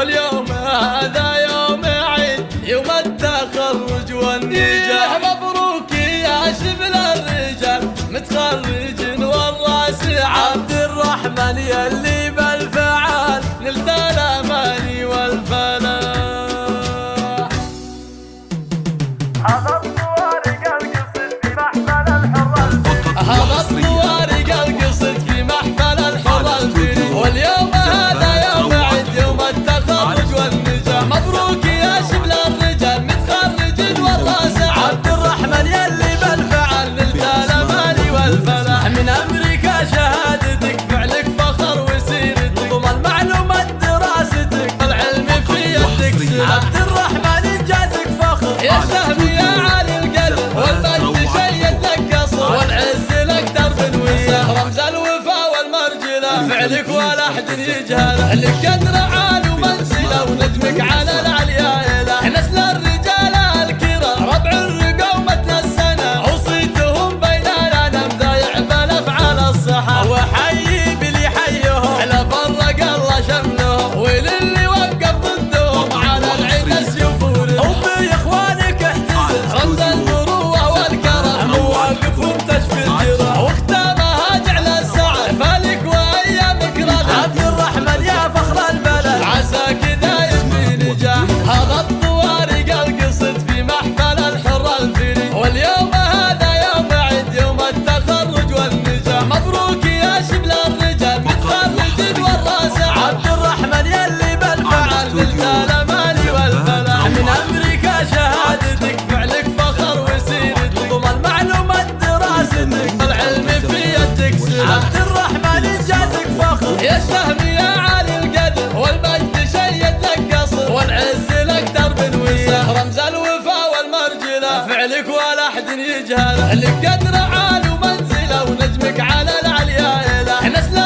واليوم هذا يوم عيد، يوم التخرج والنجاح. مبروك يا شبل الرجال متخرج والراس عبد الرحمن يلي بالفعال نلت الاماني والفلاح. حضرت ورق القصد في محفل الحر الفريد، حضرت ورق القصد في محفل الحر الفريد، واليوم هذا يوم عيد، يوم التخرج والنجاح. مبروك يا شبل الرجال متخرج والراس عبد الرحمن يلي بالفعل نلت الاماني والفلاح. من امريكا شهادتك فعلك فخر وسيرتك، ضمن معلومات دراستك العلم في يدك سلاح. عبد الرحمن انجازك فخر يا سهم يا عالي القلب، والمجد شيد لك قصر والعز لك درب وسام. رمز الوفا والمرجله فعلك ولا احد يجهله، لك قدر عال ومنزله ونجمك على العليا اله. نسل الرجال الكرام ربع الرقومة السنة، اوصيتهم بين الانام ذايع بالافعال الصحة. وحيي بلي حيهم على فرق الله شملهم، وللي وقف ضدهم على العين السيوف ورمح. وفي اخوانك احتزم رمز المروة والكرم، مواقف وبتشفي الجراح وختامها جعل السعد. فالك وايامك رضا عبد الرحمن يا فخر البلد، عساك دايم في نجاح. هذا الطوارق القصد في محفل الحر الفريد، واليوم هذا يوم عيد، يوم التخرج والنجاح. مبروك يا شبل الرجال متخرج والراس عبد الرحمن يلي بالفعل نلت الاماني والفلاح. من امريكا شهادتك فعلك فخر وسيرتك، ضمن معلومات دراستك العلم في يدك سلاح. عبد الرحمن انجازك فخر يا سهم يا عالي القدر، والمجد شيد لك قصر والعز لك درب وسام. رمز الوفا والمرجله فعلك ولا احد يجهله، لك قدر عال ومنزله ونجمك على العليا اله. نسل